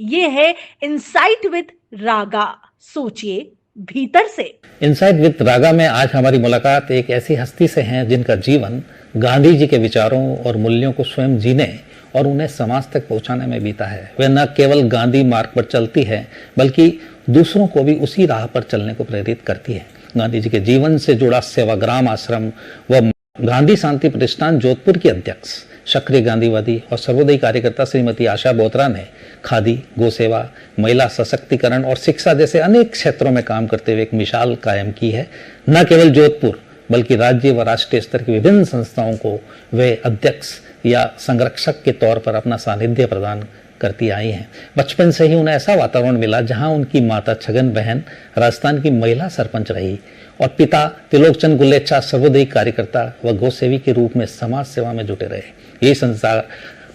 ये है insight with रागा। सोचिए भीतर से। इनसाइट विद रागा में आज हमारी मुलाकात एक ऐसी हस्ती से है जिनका जीवन गांधी जी के विचारों और मूल्यों को स्वयं जीने और उन्हें समाज तक पहुंचाने में बीता है। वे न केवल गांधी मार्ग पर चलती है बल्कि दूसरों को भी उसी राह पर चलने को प्रेरित करती है। गांधी जी के जीवन से जुड़ा सेवाग्राम आश्रम व गांधी शांति प्रतिष्ठान जोधपुर की अध्यक्ष सक्रिय गांधीवादी और सर्वोदयी कार्यकर्ता श्रीमती आशा बोत्रा ने खादी, गोसेवा, महिला सशक्तिकरण और शिक्षा जैसे अनेक क्षेत्रों में काम करते हुए एक मिसाल कायम की है। न केवल जोधपुर बल्कि राज्य व राष्ट्रीय स्तर की विभिन्न संस्थाओं को वे अध्यक्ष या संरक्षक के तौर पर अपना सानिध्य प्रदान करती आई हैं। बचपन से ही उन्हें ऐसा वातावरण मिला जहां उनकी माता छगन बहन राजस्थान की महिला सरपंच रही और पिता त्रिलोकचंद गुलेच्छा सर्वोदयी कार्यकर्ता व गौसेवी के रूप में समाज सेवा में जुटे रहे। ये संसार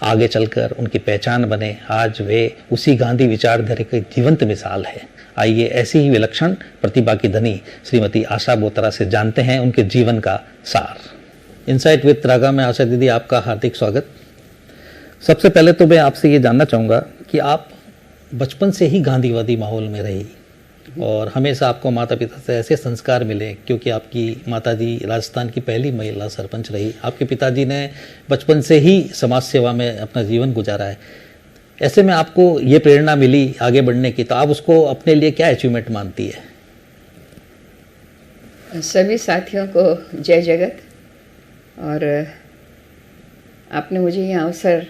आगे चलकर उनकी पहचान बने। आज वे उसी गांधी विचारधारा की जीवंत मिसाल है। आइए ऐसी ही विलक्षण प्रतिभा की धनी श्रीमती आशा बोत्रा से जानते हैं उनके जीवन का सार। इनसाइट विद रागा में आशा दीदी आपका हार्दिक स्वागत। सबसे पहले तो मैं आपसे ये जानना चाहूँगा कि आप बचपन से ही गांधीवादी माहौल में रही और हमेशा आपको माता पिता से ऐसे संस्कार मिले, क्योंकि आपकी माताजी राजस्थान की पहली महिला सरपंच रही, आपके पिताजी ने बचपन से ही समाज सेवा में अपना जीवन गुजारा है। ऐसे में आपको ये प्रेरणा मिली आगे बढ़ने की, तो आप उसको अपने लिए क्या अचीवमेंट मानती है? सभी साथियों को जय जगत। और आपने मुझे ये अवसर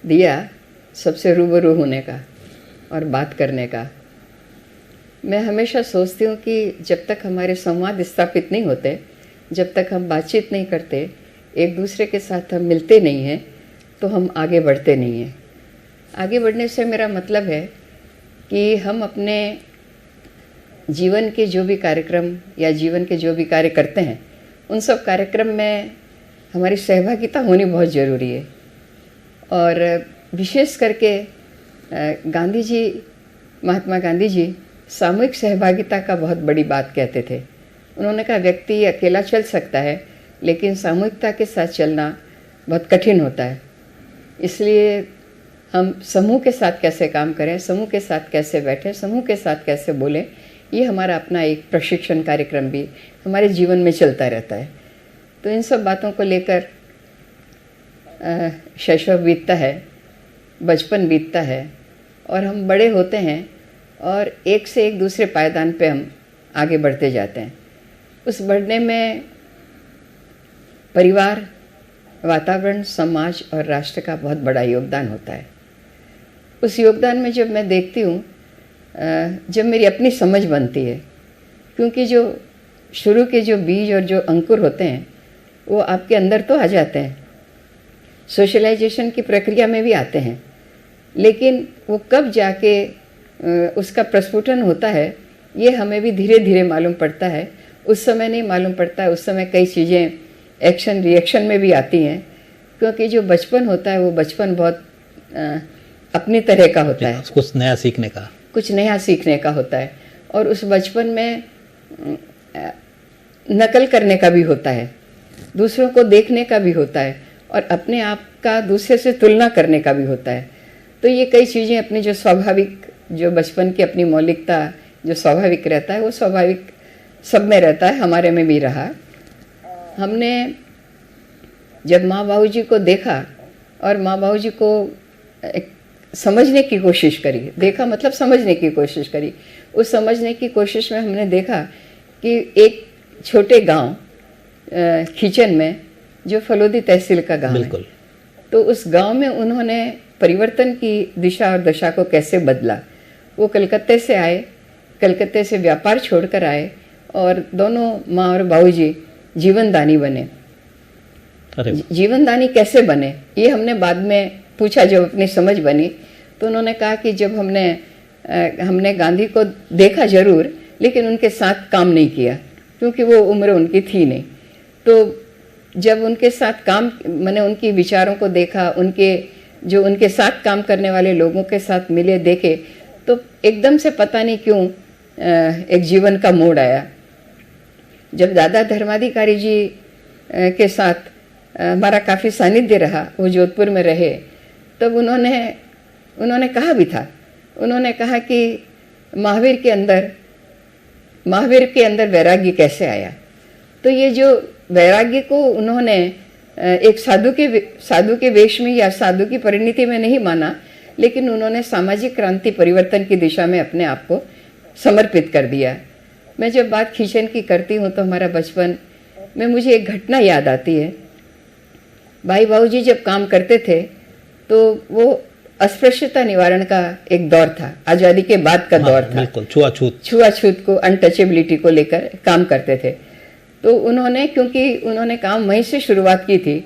दिया सबसे रूबरू होने का और बात करने का। मैं हमेशा सोचती हूँ कि जब तक हमारे संवाद स्थापित नहीं होते, जब तक हम बातचीत नहीं करते, एक दूसरे के साथ हम मिलते नहीं हैं, तो हम आगे बढ़ते नहीं हैं। आगे बढ़ने से मेरा मतलब है कि हम अपने जीवन के जो भी कार्यक्रम या जीवन के जो भी कार्य करते हैं, उन सब कार्यक्रम में हमारी सहभागिता होनी बहुत ज़रूरी है। और विशेष करके गांधी जी, महात्मा गांधी जी सामूहिक सहभागिता का बहुत बड़ी बात कहते थे। उन्होंने कहा व्यक्ति अकेला चल सकता है, लेकिन सामूहिकता के साथ चलना बहुत कठिन होता है। इसलिए हम समूह के साथ कैसे काम करें, समूह के साथ कैसे बैठें, समूह के साथ कैसे बोलें, ये हमारा अपना एक प्रशिक्षण कार्यक्रम भी हमारे जीवन में चलता रहता है। तो इन सब बातों को लेकर शैशव बीतता है, बचपन बीतता है और हम बड़े होते हैं और एक से एक दूसरे पायदान पे हम आगे बढ़ते जाते हैं। उस बढ़ने में परिवार, वातावरण, समाज और राष्ट्र का बहुत बड़ा योगदान होता है। उस योगदान में जब मैं देखती हूँ, जब मेरी अपनी समझ बनती है, क्योंकि जो शुरू के जो बीज और जो अंकुर होते हैं वो आपके अंदर तो आ जाते हैं, सोशलाइजेशन की प्रक्रिया में भी आते हैं, लेकिन वो कब जाके उसका प्रस्फुटन होता है ये हमें भी धीरे धीरे मालूम पड़ता है। उस समय नहीं मालूम पड़ता है। उस समय कई चीज़ें एक्शन रिएक्शन में भी आती हैं, क्योंकि जो बचपन होता है वो बचपन बहुत अपनी तरह का होता है, कुछ नया सीखने का होता है। और उस बचपन में नकल करने का भी होता है, दूसरों को देखने का भी होता है और अपने आप का दूसरे से तुलना करने का भी होता है। तो ये कई चीज़ें अपनी जो स्वाभाविक, जो बचपन की अपनी मौलिकता जो स्वाभाविक रहता है वो स्वाभाविक सब में रहता है, हमारे में भी रहा। हमने जब माँ बाबू जी को देखा और माँ बाबू जी को समझने की कोशिश करी, देखा मतलब समझने की कोशिश करी। उस समझने की कोशिश में हमने देखा कि एक छोटे गांव खीचन में, जो फलोदी तहसील का गांव है, तो उस गांव में उन्होंने परिवर्तन की दिशा और दशा को कैसे बदला। वो कलकत्ते से आए, कलकत्ते से व्यापार छोड़कर आए और दोनों माँ और बाबूजी जीवनदानी बने। जीवनदानी कैसे बने ये हमने बाद में पूछा, जब अपनी समझ बनी तो उन्होंने कहा कि जब हमने गांधी को देखा जरूर, लेकिन उनके साथ काम नहीं किया, क्योंकि वो उम्र उनकी थी नहीं। तो जब उनके साथ काम, मैंने उनकी विचारों को देखा, उनके साथ काम करने वाले लोगों के साथ मिले, देखे, तो एकदम से पता नहीं क्यों एक जीवन का मोड़ आया। जब दादा धर्माधिकारी जी के साथ हमारा काफ़ी सानिध्य रहा, वो जोधपुर में रहे, तब उन्होंने उन्होंने कहा भी था, उन्होंने कहा कि महावीर के अंदर वैराग्य कैसे आया। तो ये जो वैराग्य को उन्होंने एक साधु के वेश में या साधु की परिणति में नहीं माना, लेकिन उन्होंने सामाजिक क्रांति परिवर्तन की दिशा में अपने आप को समर्पित कर दिया। मैं जब बात खींचन की करती हूँ तो हमारा बचपन में मुझे एक घटना याद आती है। भाई बाबूजी जब काम करते थे तो वो अस्पृश्यता निवारण का एक दौर था, आज़ादी के बाद का दौर था। बिल्कुल, छुआछूत को, अनटचेबिलिटी को लेकर काम करते थे। तो उन्होंने, क्योंकि उन्होंने काम वहीं से शुरुआत की थी,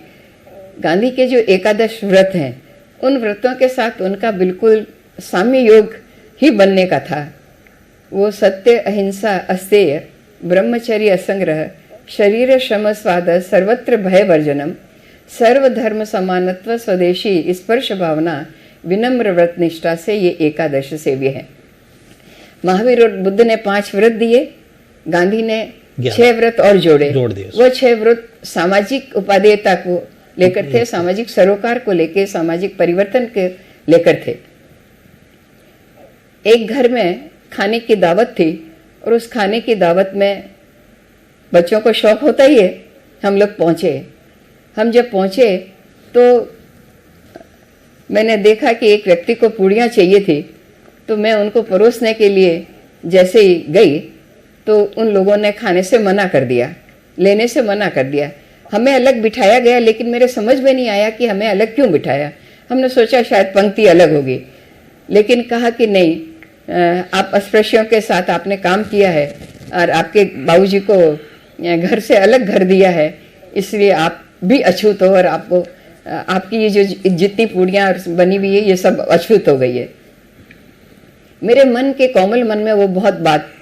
गांधी के जो एकादश व्रत हैं उन व्रतों के साथ उनका बिल्कुल साम्य योग ही बनने का था। वो सत्य, अहिंसा, अस्तेय, ब्रह्मचर्य, असंग्रह, शरीर श्रम स्वाद, सर्वत्र भय वर्जनम, सर्वधर्म समानत्व, स्वदेशी स्पर्श भावना, विनम्र व्रत निष्ठा से ये एकादश सेव्य है। महावीर और बुद्ध ने 5 व्रत दिए, गांधी ने 6 व्रत और जोड़ दिए। वो 6 व्रत सामाजिक उपादेयता को लेकर थे, सामाजिक सरोकार को लेकर, सामाजिक परिवर्तन के लेकर थे। एक घर में खाने की दावत थी और उस खाने की दावत में बच्चों को शौक होता ही है। हम लोग पहुंचे। हम जब पहुंचे तो मैंने देखा कि एक व्यक्ति को पूड़ियाँ चाहिए थी, तो मैं उनको परोसने के लिए जैसे ही गई तो उन लोगों ने खाने से मना कर दिया, लेने से मना कर दिया। हमें अलग बिठाया गया, लेकिन मेरे समझ में नहीं आया कि हमें अलग क्यों बिठाया। हमने सोचा शायद पंक्ति अलग होगी, लेकिन कहा कि नहीं, आप अस्पृश्यों के साथ आपने काम किया है और आपके बाबूजी को घर से अलग घर दिया है, इसलिए आप भी अछूत हो और आपको आपकी ये जो जितनी पूड़ियाँ बनी हुई है ये सब अछूत हो गई है। मेरे मन के कोमल मन में वो बहुत बात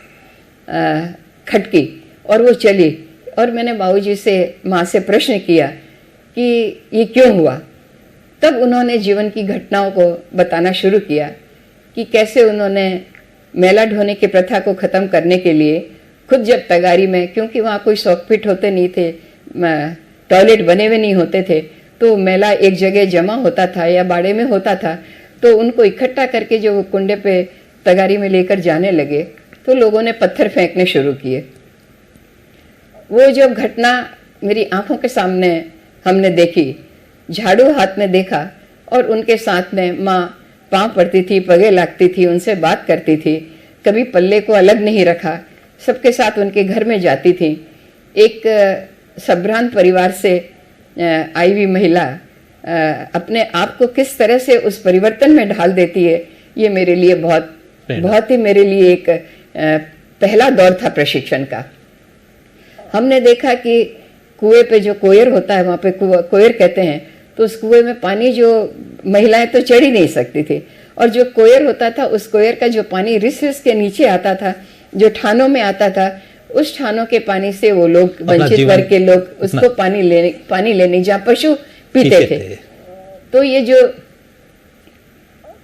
खटकी और वो चली, और मैंने बाबूजी से, माँ से प्रश्न किया कि ये क्यों हुआ। तब उन्होंने जीवन की घटनाओं को बताना शुरू किया कि कैसे उन्होंने मेला ढोने की प्रथा को ख़त्म करने के लिए खुद जब तगारी में, क्योंकि वहाँ कोई सॉकपिट होते नहीं थे, टॉयलेट बने हुए नहीं होते थे, तो मेला एक जगह जमा होता था या बाड़े में होता था, तो उनको इकट्ठा करके जो कुंडे पे तगारी में लेकर जाने लगे तो लोगों ने पत्थर फेंकने शुरू किए। वो जब घटना मेरी आंखों के सामने हमने देखी, झाड़ू हाथ में देखा और उनके साथ में माँ पाँव पड़ती थी, पगे लगती थी, उनसे बात करती थी, कभी पल्ले को अलग नहीं रखा, सबके साथ उनके घर में जाती थी। एक संभ्रांत परिवार से आई हुई महिला अपने आप को किस तरह से उस परिवर्तन में ढाल देती है, ये मेरे लिए बहुत ही मेरे लिए एक पहला दौर था प्रशिक्षण का। हमने देखा कि कुएं पे जो कोयर होता है, वहाँ पे कोयर कहते हैं, तो उस कुएं में पानी जो महिलाएं तो चढ़ ही नहीं सकती थी, और जो कोयर होता था उस कोयर का जो पानी रिस रिस के नीचे आता था, जो ठानों में आता था, उस ठानों के पानी से वो लोग, वंचित वर्ग के लोग उसको पानी लेने जहाँ पशु पीते थे। तो ये जो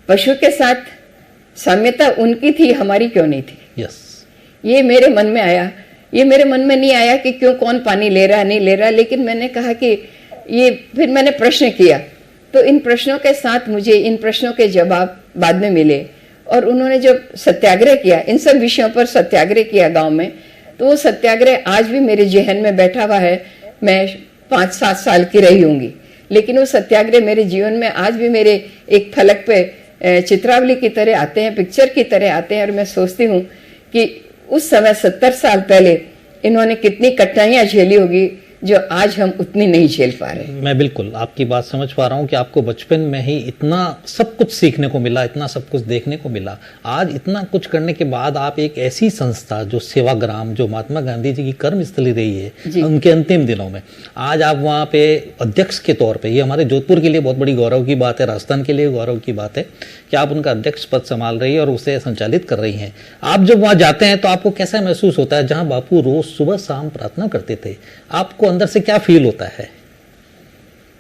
पशु के साथ साम्यता उनकी थी, हमारी क्यों नहीं थी? ये मेरे मन में आया। ये मेरे मन में नहीं आया कि क्यों, कौन पानी ले रहा नहीं ले रहा, लेकिन मैंने कहा कि ये, फिर मैंने प्रश्न किया, तो इन प्रश्नों के साथ मुझे इन प्रश्नों के जवाब बाद में मिले। और उन्होंने जब सत्याग्रह किया, इन सब विषयों पर सत्याग्रह किया गांव में, तो वो सत्याग्रह आज भी मेरे जहन में बैठा हुआ है। मैं 5-7 साल की रही होंगी, लेकिन वो सत्याग्रह मेरे जीवन में आज भी मेरे एक फलक पे चित्रावली की तरह आते हैं, पिक्चर की तरह आते हैं। और मैं सोचती हूँ कि उस समय 70 साल पहले इन्होंने कितनी कठिनाइयां झेली होगी जो आज हम उतनी नहीं झेल पा रहे। मैं बिल्कुल आपकी बात समझ पा रहा हूँ कि आपको बचपन में ही इतना सब कुछ सीखने को मिला, इतना सब कुछ देखने को मिला। आज इतना कुछ करने के बाद आप एक ऐसी संस्था जो सेवाग्राम, जो महात्मा गांधी जी की कर्मस्थली रही है उनके अंतिम दिनों में, आज आप वहाँ पे अध्यक्ष के तौर पे, ये हमारे जोधपुर के लिए बहुत बड़ी गौरव की बात है, राजस्थान के लिए गौरव की बात है कि आप उनका अध्यक्ष पद संभाल रही है और उसे संचालित कर रही हैं। आप जब वहाँ जाते हैं तो आपको कैसा महसूस होता है? जहाँ बापू रोज सुबह शाम प्रार्थना करते थे, आपको अंदर से क्या फील होता है?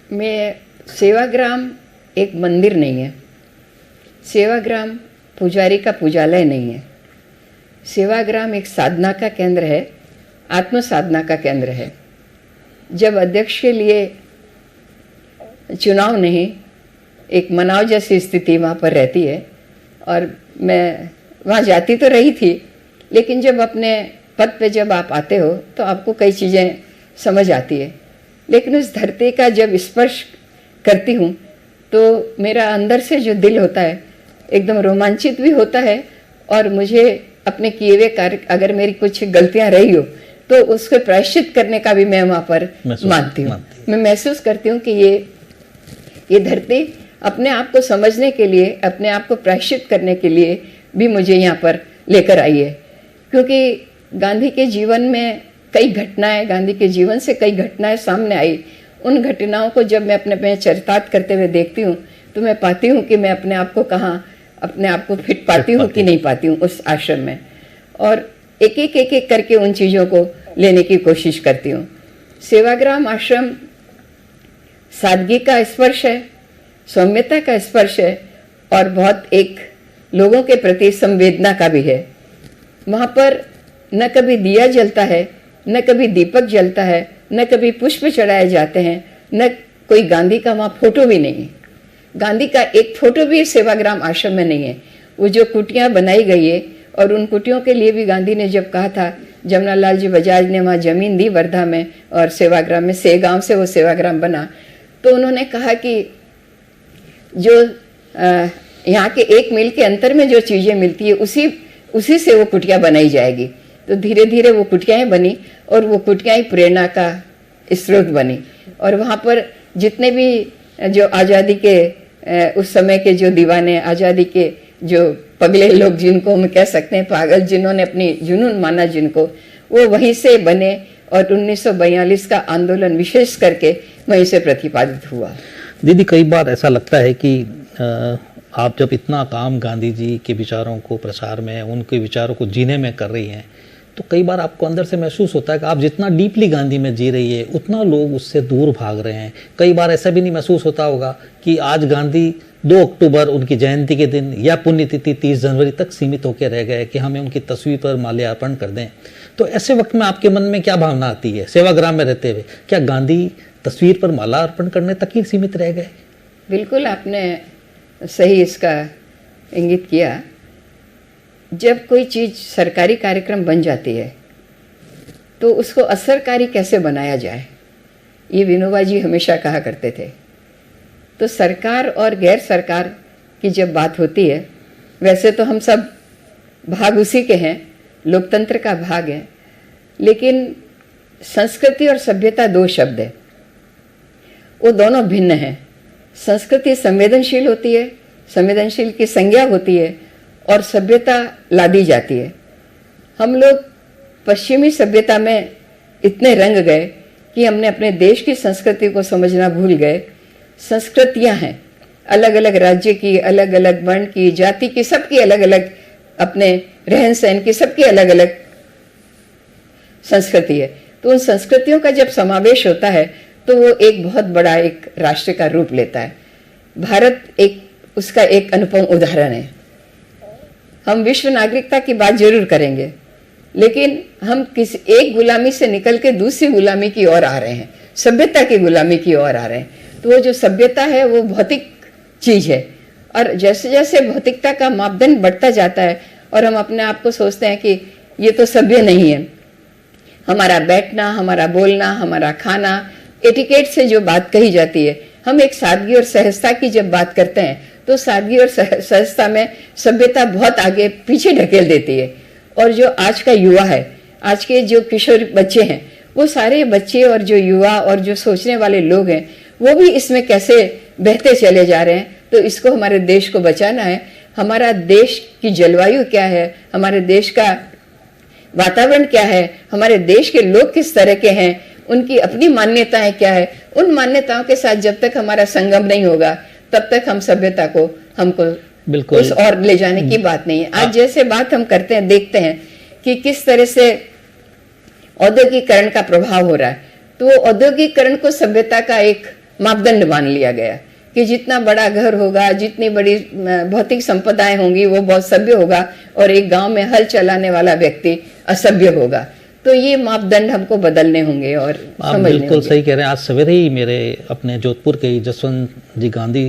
मैं, सेवाग्राम एक मंदिर नहीं है, सेवाग्राम पुजारी का पूजालय नहीं है, सेवाग्राम एक साधना का केंद्र है, आत्म साधना का केंद्र है। जब अध्यक्ष के लिए चुनाव नहीं, एक मनाव जैसी स्थिति वहाँ पर रहती है। और मैं वहाँ जाती तो रही थी, लेकिन जब अपने पद पे जब आप आते हो तो आपको कई चीज़ें समझ आती है। लेकिन उस धरती का जब स्पर्श करती हूँ तो मेरा अंदर से जो दिल होता है एकदम रोमांचित भी होता है, और मुझे अपने किए हुए कार्य, अगर मेरी कुछ गलतियाँ रही हो तो उसको प्रायश्चित करने का भी मैं वहाँ पर मानती हूँ। मैं महसूस करती हूँ कि ये धरती अपने आप को समझने के लिए, अपने आप को प्रायश्चित करने के लिए भी मुझे यहाँ पर लेकर आई है। क्योंकि गांधी के जीवन में कई घटनाएं, गांधी के जीवन से कई घटनाएं सामने आई। उन घटनाओं को जब मैं अपने चरितार्थ करते हुए देखती हूँ तो मैं पाती हूँ कि मैं अपने आप को कहाँ, अपने आप को फिट पाती हूँ कि नहीं पाती हूँ उस आश्रम में। और एक एक करके उन चीज़ों को लेने की कोशिश करती हूँ। सेवाग्राम आश्रम सादगी का स्पर्श है, सौम्यता का स्पर्श है, और बहुत एक लोगों के प्रति संवेदना का भी है। वहाँ पर न कभी दिया जलता है, न कभी दीपक जलता है, न कभी पुष्प चढ़ाए जाते हैं, न कोई गांधी का वहाँ फोटो भी नहीं है। गांधी का एक फोटो भी सेवाग्राम आश्रम में नहीं है। वो जो कुटियाँ बनाई गई है, और उन कुटियों के लिए भी गांधी ने जब कहा था, जमनालाल जी बजाज ने वहाँ जमीन दी वर्धा में और सेवाग्राम में, से गाँव से वो सेवाग्राम बना, तो उन्होंने कहा कि जो यहाँ के 1 मील के अंतर में जो चीज़ें मिलती है उसी से वो कुटिया बनाई जाएगी। तो धीरे धीरे वो कुटियाएँ बनी, और वो कुटियाँ ही प्रेरणा का स्रोत बनी। और वहाँ पर जितने भी जो आज़ादी के उस समय के जो दीवाने, आज़ादी के जो पगले लोग, जिनको हम कह सकते हैं पागल, जिन्होंने अपनी जुनून माना जिनको, वो वहीं से बने। और 1942 का आंदोलन विशेष करके वहीं से प्रतिपादित हुआ। दीदी, कई बार ऐसा लगता है कि आप जब इतना काम गांधी जी के विचारों को प्रसार में, उनके विचारों को जीने में कर रही हैं, तो कई बार आपको अंदर से महसूस होता है कि आप जितना डीपली गांधी में जी रही है उतना लोग उससे दूर भाग रहे हैं। कई बार ऐसा भी नहीं महसूस होता होगा कि आज गांधी 2 अक्टूबर उनकी जयंती के दिन या पुण्यतिथि 30 जनवरी तक सीमित होकर रह गए कि हमें उनकी तस्वीर पर माल्यार्पण कर दें। तो ऐसे वक्त में आपके मन में क्या भावना आती है सेवाग्राम में रहते हुए? क्या गांधी तस्वीर पर माला अर्पण करने तक ही सीमित रह गए? बिल्कुल, आपने सही इसका इंगित किया। जब कोई चीज़ सरकारी कार्यक्रम बन जाती है तो उसको असरकारी कैसे बनाया जाए, ये विनोबा जी हमेशा कहा करते थे। तो सरकार और गैर सरकार की जब बात होती है, वैसे तो हम सब भाग उसी के हैं, लोकतंत्र का भाग है, लेकिन संस्कृति और सभ्यता 2 शब्द है, वो दोनों भिन्न हैं। संस्कृति संवेदनशील होती है, संवेदनशील की संज्ञा होती है, और सभ्यता लादी जाती है। हम लोग पश्चिमी सभ्यता में इतने रंग गए कि हमने अपने देश की संस्कृति को समझना भूल गए। संस्कृतियां हैं अलग अलग राज्य की, अलग अलग वर्ण की, जाति की, सबकी अलग अलग, अपने रहन सहन की सबकी अलग अलग संस्कृति है। तो उन संस्कृतियों का जब समावेश होता है तो वो एक बहुत बड़ा एक राष्ट्र का रूप लेता है। भारत एक उसका एक अनुपम उदाहरण है। हम विश्व नागरिकता की बात जरूर करेंगे, लेकिन हम किसी एक गुलामी से निकल के दूसरी गुलामी की ओर आ रहे हैं, सभ्यता की गुलामी की ओर आ रहे हैं। तो वो जो सभ्यता है वो भौतिक चीज है, और जैसे जैसे भौतिकता का मापदंड बढ़ता जाता है और हम अपने आप को सोचते हैं कि ये तो सभ्य नहीं है, हमारा बैठना, हमारा बोलना, हमारा खाना, एटिकेट से जो बात कही जाती है, हम एक सादगी और सहजता की जब बात करते हैं तो सादगी और सहजता में सभ्यता बहुत आगे पीछे ढकेल देती है। और जो आज का युवा है, आज के जो किशोर बच्चे हैं, वो सारे बच्चे और जो युवा और जो सोचने वाले लोग हैं, वो भी इसमें कैसे बहते चले जा रहे हैं। तो इसको हमारे देश को बचाना है। हमारा देश की जलवायु क्या है, हमारे देश का वातावरण क्या है, हमारे देश के लोग किस तरह के हैं, उनकी अपनी मान्यताएं क्या है, उन मान्यताओं के साथ जब तक हमारा संगम नहीं होगा तब तक हम सभ्यता को हमको बिल्कुल उस और ले जाने की बात नहीं है। आज जैसे बात हम करते हैं, देखते हैं कि किस तरह से औद्योगिकरण का प्रभाव हो रहा है, तो वो औद्योगिकरण को सभ्यता का एक मापदंड मान लिया गया कि जितना बड़ा घर होगा, जितनी बड़ी भौतिक संपदाएं होंगी, वो बहुत सभ्य होगा, और एक गांव में हल चलाने वाला व्यक्ति असभ्य होगा। तो ये मापदंड हमको बदलने होंगे और आप बिल्कुल सही कह रहे हैं। आज सवेरे ही मेरे अपने जोधपुर के जसवंत जी गांधी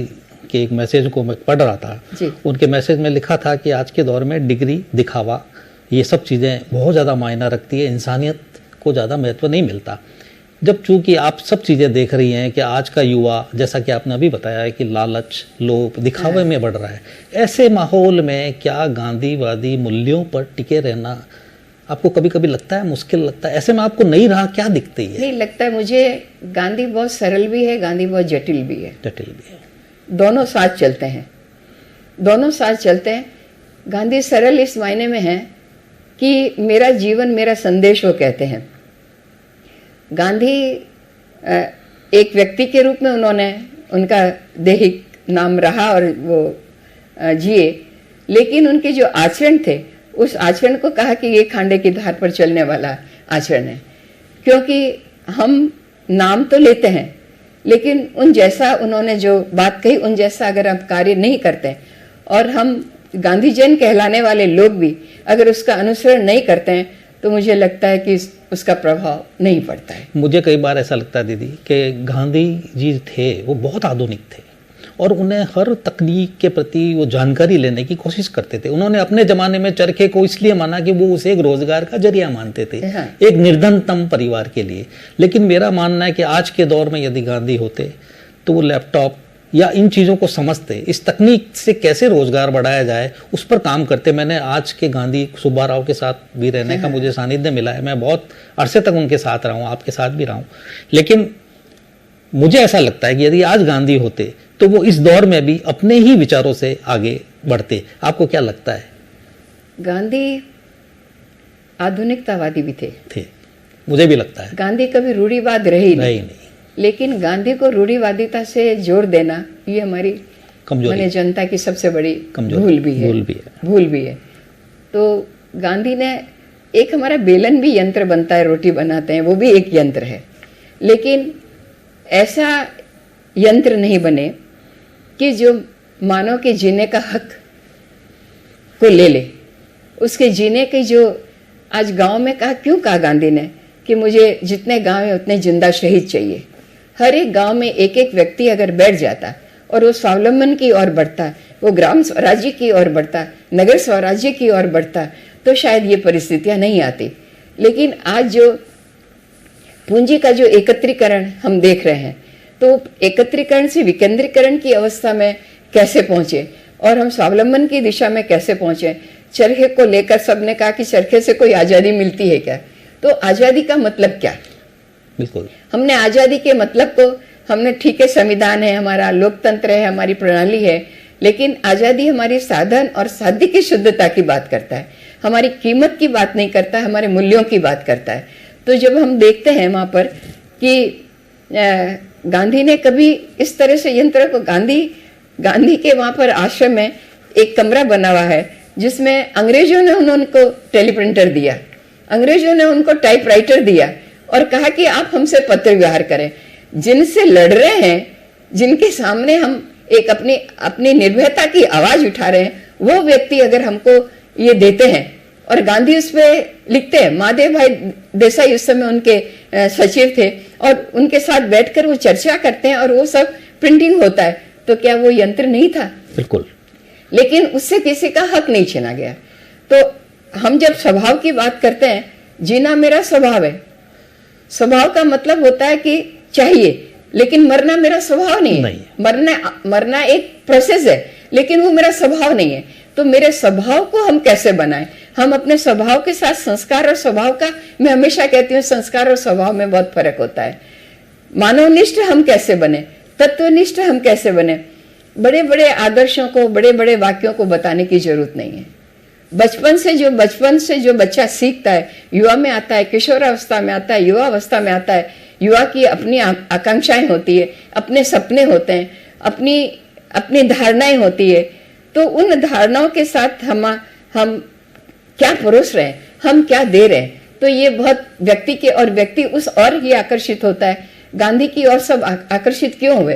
के एक मैसेज को मैं पढ़ रहा था। जी। उनके मैसेज में लिखा था कि आज के दौर में डिग्री, दिखावा, ये सब चीज़ें बहुत ज़्यादा मायना रखती है, इंसानियत को ज़्यादा महत्व नहीं मिलता। जब चूंकि आप सब चीज़ें देख रही हैं कि आज का युवा, जैसा कि आपने अभी बताया है कि लालच, लोभ, दिखावे में बढ़ रहा है, ऐसे माहौल में क्या गांधीवादी मूल्यों पर टिके रहना आपको कभी कभी लगता है, मुश्किल लगता है? ऐसे में आपको नई राह क्या दिखती है? नहीं लगता है मुझे, गांधी बहुत सरल भी है, गांधी बहुत जटिल भी है। जटिल भी है। दोनों साथ चलते हैं, दोनों साथ चलते हैं। गांधी सरल इस मायने में है कि मेरा जीवन मेरा संदेश, वो कहते हैं। गांधी एक व्यक्ति के रूप में उन्होंने, उनका दैहिक नाम रहा और वो जिए, लेकिन उनके जो आचरण थे, उस आचरण को कहा कि ये खांडे की धार पर चलने वाला आचरण है। क्योंकि हम नाम तो लेते हैं, लेकिन उन जैसा उन्होंने जो बात कही, उन जैसा अगर हम कार्य नहीं करते, और हम गांधी जन कहलाने वाले लोग भी अगर उसका अनुसरण नहीं करते हैं, तो मुझे लगता है कि उसका प्रभाव नहीं पड़ता है। मुझे कई बार ऐसा लगता है दीदी कि गांधी जी थे वो बहुत आधुनिक थे और उन्हें हर तकनीक के प्रति वो जानकारी लेने की कोशिश करते थे। उन्होंने अपने जमाने में चरखे को इसलिए माना कि वो उसे एक रोजगार का जरिया मानते थे, हाँ। एक निर्धनतम परिवार के लिए। लेकिन मेरा मानना है कि आज के दौर में यदि गांधी होते तो वो लैपटॉप या इन चीज़ों को समझते, इस तकनीक से कैसे रोजगार बढ़ाया जाए उस पर काम करते। मैंने आज के गांधी सुब्बा राव के साथ भी रहने का मुझे सानिध्य मिला है, मैं बहुत अरसे तक उनके साथ रहा हूँ, आपके साथ भी रहा हूँ। लेकिन मुझे ऐसा लगता है कि यदि आज गांधी होते तो वो इस दौर में भी अपने ही विचारों से आगे बढ़ते। आपको क्या लगता है? गांधी आधुनिकतावादी भी थे। मुझे भी लगता है। गांधी कभी रूढ़िवाद रहे नहीं। लेकिन गांधी को रूढ़िवादिता से जोड़ देना, ये हमारी कमजोरी, जनता की सबसे बड़ी कमजोरी, भूल भी है। तो गांधी ने, एक हमारा बेलन भी यंत्र बनता है, रोटी बनाते हैं, वो भी एक यंत्र है, लेकिन ऐसा यंत्र नहीं बने कि जो मानव के जीने का हक को ले ले, उसके जीने की जो आज गांव में क्यों कहा गांधी ने कि मुझे जितने गांव है उतने जिंदा शहीद चाहिए। हर एक गांव में एक एक व्यक्ति अगर बैठ जाता और वो स्वावलंबन की ओर बढ़ता, वो ग्राम स्वराज्य की ओर बढ़ता, नगर स्वराज्य की ओर बढ़ता, तो शायद ये परिस्थितियां नहीं आती। लेकिन आज जो पूंजी का जो एकत्रीकरण हम देख रहे हैं, तो एकत्रीकरण से विकेंद्रीकरण की अवस्था में कैसे पहुंचे और हम स्वावलंबन की दिशा में कैसे पहुंचे। चरखे को लेकर सबने कहा कि चरखे से कोई आजादी मिलती है क्या? तो आजादी का मतलब क्या? बिल्कुल, हमने आजादी के मतलब को, हमने ठीक है संविधान है, हमारा लोकतंत्र है, हमारी प्रणाली है, लेकिन आजादी हमारी साधन और साध्य की शुद्धता की बात करता है, हमारी कीमत की बात नहीं करता, हमारे मूल्यों की बात करता है। तो जब हम देखते हैं वहां पर कि गांधी ने कभी इस तरह से यंत्र को, गांधी के वहां पर आश्रम में एक कमरा बना हुआ है जिसमें अंग्रेजों ने उनको टेलीप्रिंटर दिया, अंग्रेजों ने उनको टाइपराइटर दिया और कहा कि आप हमसे पत्र व्यवहार करें। जिनसे लड़ रहे हैं, जिनके सामने हम एक अपनी निर्भयता की आवाज उठा रहे हैं, वो व्यक्ति अगर हमको ये देते हैं, और गांधी उस पर लिखते हैं, महादेव भाई देसाई उस समय उनके सचिव थे, और उनके साथ बैठकर वो चर्चा करते हैं और वो सब प्रिंटिंग होता है, तो क्या वो यंत्र नहीं था? बिल्कुल। लेकिन उससे किसी का हक नहीं छीना गया। तो हम जब स्वभाव की बात करते हैं, जीना मेरा स्वभाव है, स्वभाव का मतलब होता है कि चाहिए, लेकिन मरना मेरा स्वभाव नहीं है। मरना एक प्रोसेस है, लेकिन वो मेरा स्वभाव नहीं है। तो मेरे स्वभाव को हम कैसे बनाएं? हम अपने स्वभाव के साथ संस्कार और स्वभाव का, मैं हमेशा कहती हूँ संस्कार और स्वभाव में बहुत फर्क होता है। मानवनिष्ठ हम कैसे बने, तत्वनिष्ठ हम कैसे बने। बड़े बड़े आदर्शों को, बड़े बड़े वाक्यों को बताने की जरूरत नहीं है। बचपन से जो बच्चा सीखता है, युवा में आता है, किशोरावस्था में आता है, युवा अवस्था में आता है, युवा की अपनी आकांक्षाएं होती है, अपने सपने होते हैं, अपनी धारणाएं होती है। तो उन धारणाओं के साथ हम क्या परोस रहे हैं, हम क्या दे रहे हैं, तो ये बहुत व्यक्ति के, और व्यक्ति उस और ही आकर्षित होता है। गांधी की और सब आकर्षित क्यों हुए?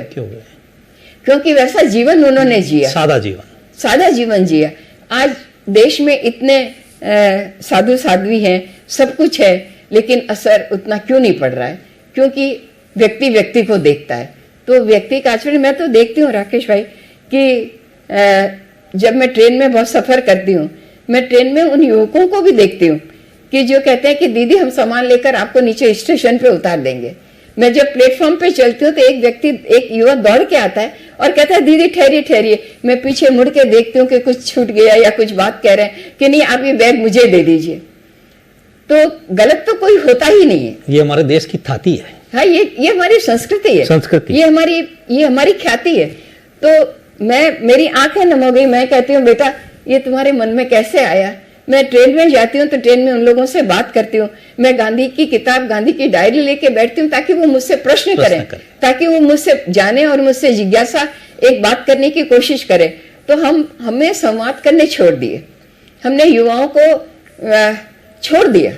क्योंकि वैसा जीवन उन्होंने जिया, सादा जीवन जिया। आज देश में इतने साधु साध्वी हैं, सब कुछ है, लेकिन असर उतना क्यों नहीं पड़ रहा है? क्योंकि व्यक्ति को देखता है। तो व्यक्ति का आचरण, मैं तो देखती हूँ राकेश भाई कि जब मैं ट्रेन में बहुत सफ़र करती हूँ, मैं ट्रेन में उन युवकों को भी देखती हूँ कि जो कहते हैं कि दीदी हम सामान लेकर आपको नीचे स्टेशन पे उतार देंगे। मैं जब प्लेटफॉर्म पे चलती हूँ तो एक युवा दौड़ के आता है और कहता है दीदी ठहरिए ठहरिए। मैं पीछे मुड़ के देखती हूँ कि कुछ छूट गया या कुछ बात कह रहे हैं कि नहीं आप ये बैग मुझे दे दीजिए। तो गलत तो कोई होता ही नहीं है। ये हमारे देश की थाती है। हाँ, ये हमारी संस्कृति है, ये हमारी ख्याति है। तो मेरी आंखें नम हो गई। मैं कहती हूँ बेटा ये तुम्हारे मन में कैसे आया। मैं ट्रेन में जाती हूँ तो ट्रेन में उन लोगों से बात करती हूँ। मैं गांधी की किताब, गांधी की डायरी लेके बैठती हूँ ताकि वो मुझसे प्रश्न करें, ताकि वो मुझसे जाने और मुझसे जिज्ञासा एक बात करने की कोशिश करें। तो हमें संवाद करने छोड़ दिए, हमने युवाओं को छोड़ दिया,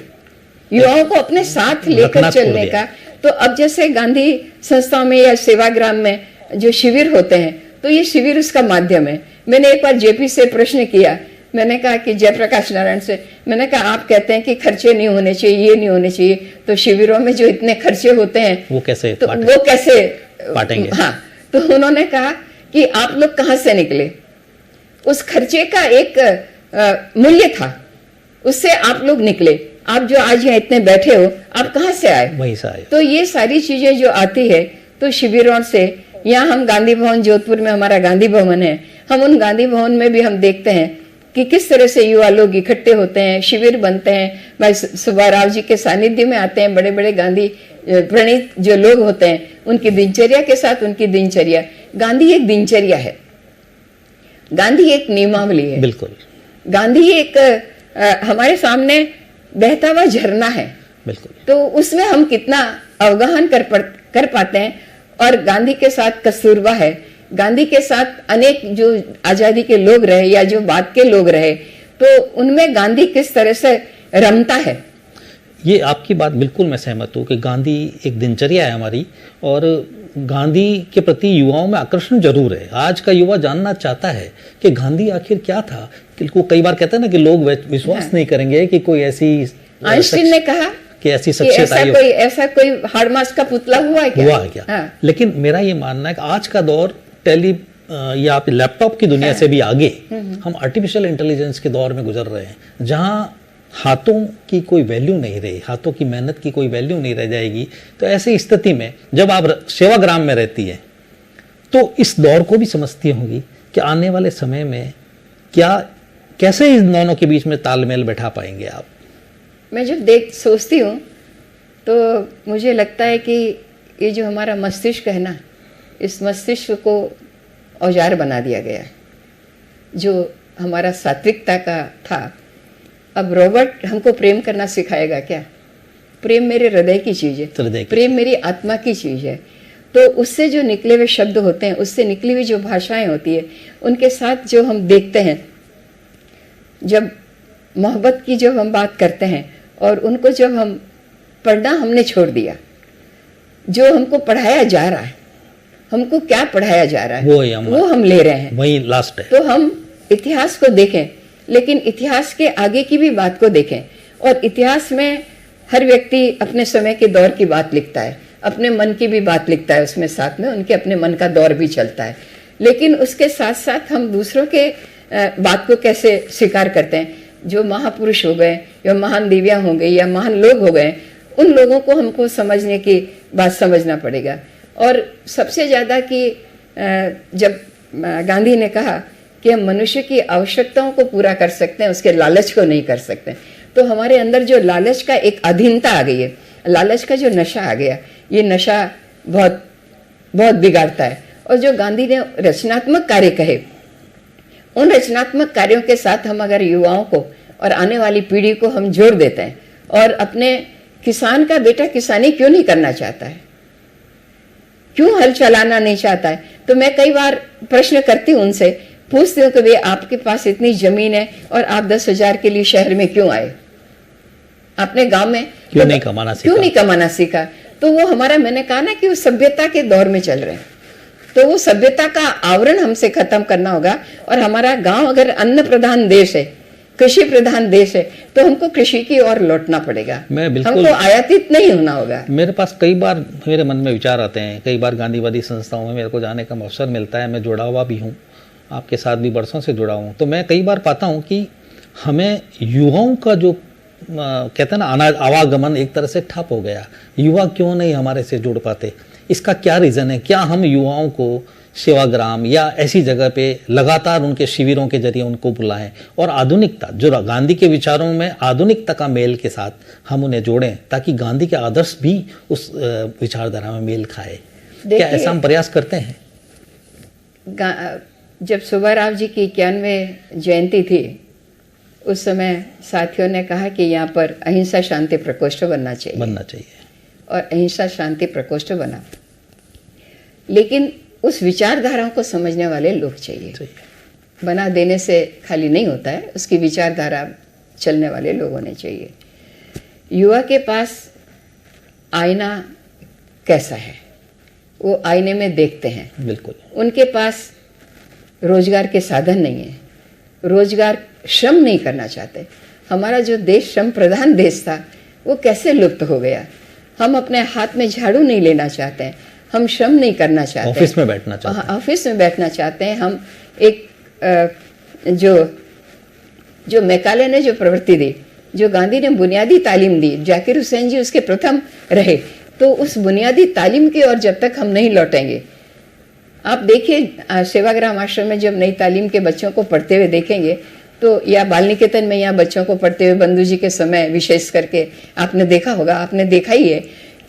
युवाओं को अपने साथ लेकर चलने का। तो अब जैसे गांधी संस्थाओं में या सेवाग्राम में जो शिविर होते हैं, तो ये शिविर उसका माध्यम है। मैंने एक बार जेपी से प्रश्न किया, मैंने कहा कि जयप्रकाश नारायण से, मैंने कहा आप कहते हैं कि खर्चे नहीं होने चाहिए, ये नहीं होने चाहिए, तो शिविरों में जो इतने खर्चे होते हैं वो कैसे बांटेंगे? हाँ, तो उन्होंने कहा कि आप लोग कहाँ से निकले, उस खर्चे का एक मूल्य था, उससे आप लोग निकले। आप जो आज यहाँ इतने बैठे हो, आप कहाँ से आए? वहीं से आए। तो ये सारी चीजें जो आती है तो शिविरों से। यहाँ हम गांधी भवन, जोधपुर में हमारा गांधी भवन है, हम उन गांधी भवन में भी हम देखते हैं कि किस तरह से युवा लोग इकट्ठे होते हैं, शिविर बनते हैं। भाई सुब्बाराव जी के सानिध्य में आते हैं, बड़े बड़े गांधी प्रणीत जो लोग होते हैं, उनकी दिनचर्या के साथ उनकी दिनचर्या। गांधी एक दिनचर्या है, गांधी एक नियमावली है, बिल्कुल। गांधी एक हमारे सामने बहता हुआ झरना है, बिल्कुल। तो उसमें हम कितना अवगाहन कर पाते हैं। और गांधी के साथ कस्तूरबा है, गांधी के साथ अनेक जो आजादी के लोग रहे या जो बाद के लोग रहे, तो उनमें गांधी किस तरह से रमता है। ये आपकी बात बिल्कुल मैं सहमत हूँ कि गांधी एक दिनचर्या है हमारी, और गांधी के प्रति युवाओं में आकर्षण जरूर है। आज का युवा जानना चाहता है कि गांधी आखिर क्या था। वो कई बार कहते हैं ना कि लोग विश्वास नहीं करेंगे कि कोई ऐसी, आइंस्टीन ने कहा कि ऐसी शख्सियत आई, ऐसा कोई हार्ड मास का पुतला हुआ है क्या? हाँ। लेकिन मेरा ये मानना है कि आज का दौर या आप लैपटॉप की दुनिया से भी आगे, हम आर्टिफिशियल इंटेलिजेंस के दौर में गुजर रहे हैं, जहां हाथों की कोई वैल्यू नहीं रही, हाथों की मेहनत की कोई वैल्यू नहीं रह जाएगी। तो ऐसी स्थिति में जब आप सेवाग्राम में रहती है तो इस दौर को भी समझती होंगी कि आने वाले समय में कैसे इस दोनों के बीच में तालमेल बैठा पाएंगे आप। मैं जब सोचती हूँ तो मुझे लगता है कि ये जो हमारा मस्तिष्क है ना, इस मस्तिष्क को औजार बना दिया गया है, जो हमारा सात्विकता का था। अब रॉबर्ट हमको प्रेम करना सिखाएगा क्या? प्रेम मेरे हृदय की चीज़ है, प्रेम मेरी आत्मा की चीज़ है। तो उससे जो निकले हुए शब्द होते हैं, उससे निकली हुई जो भाषाएं होती है, उनके साथ जो हम देखते हैं, जब मोहब्बत की जब हम बात करते हैं और उनको जब हम पढ़ना हमने छोड़ दिया, जो हमको पढ़ाया जा रहा है, हमको क्या पढ़ाया जा रहा है वो हम ले रहे हैं, वही लास्ट है। तो हम इतिहास को देखें, लेकिन इतिहास के आगे की भी बात को देखें। और इतिहास में हर व्यक्ति अपने समय के दौर की बात लिखता है, अपने मन की भी बात लिखता है, उसमें साथ में उनके अपने मन का दौर भी चलता है। लेकिन उसके साथ साथ हम दूसरों के बात को कैसे स्वीकार करते हैं। जो महापुरुष हो गए या महान दिव्या हो गई या महान लोग हो गए, उन लोगों को हमको समझने की बात समझना पड़ेगा। और सबसे ज़्यादा कि जब गांधी ने कहा कि हम मनुष्य की आवश्यकताओं को पूरा कर सकते हैं, उसके लालच को नहीं कर सकते, तो हमारे अंदर जो लालच का एक अधीनता आ गई है, लालच का जो नशा आ गया, ये नशा बहुत बहुत बिगाड़ता है। और जो गांधी ने रचनात्मक कार्य कहे, उन रचनात्मक कार्यों के साथ हम अगर युवाओं को और आने वाली पीढ़ी को हम जोड़ देते हैं, और अपने किसान का बेटा किसानी क्यों नहीं करना चाहता है, क्यों हल चलाना नहीं चाहता है, तो मैं कई बार प्रश्न करती हूँ, उनसे पूछती हूँ कि भाई आपके पास इतनी जमीन है और आप 10,000 के लिए शहर में क्यों आए, अपने गांव में क्यों नहीं कमाना सीखा। तो वो हमारा, मैंने कहा ना कि वो सभ्यता के दौर में चल रहे हैं, तो वो सभ्यता का आवरण हमसे खत्म करना होगा। और हमारा गांव अगर अन्न प्रधान देश है, कृषि प्रधान देश है, तो हमको कृषि की ओर लौटना पड़ेगा, हमको आयातित नहीं होना होगा। मेरे पास कई बार मेरे मन में विचार आते हैं, कई बार गांधीवादी संस्थाओं में मेरे को जाने का अवसर मिलता है, मैं जुड़ा हुआ भी हूँ, आपके साथ भी बरसों से जुड़ा हूँ, तो मैं कई बार पाता हूँ कि हमें युवाओं का जो कहते हैं ना आवागमन एक तरह से ठप हो गया। युवा क्यों नहीं हमारे से जुड़ पाते, इसका क्या रीज़न है? क्या हम युवाओं को सेवाग्राम या ऐसी जगह पे लगातार उनके शिविरों के जरिए उनको बुलाएं और आधुनिकता, जो गांधी के विचारों में आधुनिकता का मेल के साथ हम उन्हें जोड़ें, ताकि गांधी के आदर्श भी उस विचारधारा में मेल खाए? क्या ऐसा हम प्रयास करते हैं? जब सुब्बाराव जी की 91 जयंती थी, उस समय साथियों ने कहा कि यहाँ पर अहिंसा शांति प्रकोष्ठ बनना चाहिए और अहिंसा शांति प्रकोष्ठ बना। लेकिन उस विचारधाराओं को समझने वाले लोग चाहिए। बना देने से खाली नहीं होता है, उसकी विचारधारा चलने वाले लोग होने चाहिए। युवा के पास आईना कैसा है, वो आईने में देखते हैं। बिल्कुल। उनके पास रोजगार के साधन नहीं है, रोजगार श्रम नहीं करना चाहते। हमारा जो देश श्रम प्रधान देश था, वो कैसे लुप्त हो गया। हम अपने हाथ में झाड़ू नहीं लेना चाहते हैं, हम श्रम नहीं करना चाहते, ऑफिस में बैठना चाहते हैं। ऑफिस में बैठना चाहते हैं। हम एक जो मैकाले ने जो प्रवृत्ति दी, जो गांधी ने बुनियादी तालीम दी, जाकिर हुसैन जी उसके प्रथम रहे, तो उस बुनियादी तालीम की ओर जब तक हम नहीं लौटेंगे। आप देखिए सेवाग्राम आश्रम में जब नई तालीम के बच्चों को पढ़ते हुए देखेंगे, तो या बाल निकेतन में यहाँ बच्चों को पढ़ते हुए बंधु जी के समय विशेष करके आपने देखा होगा, आपने देखा ही है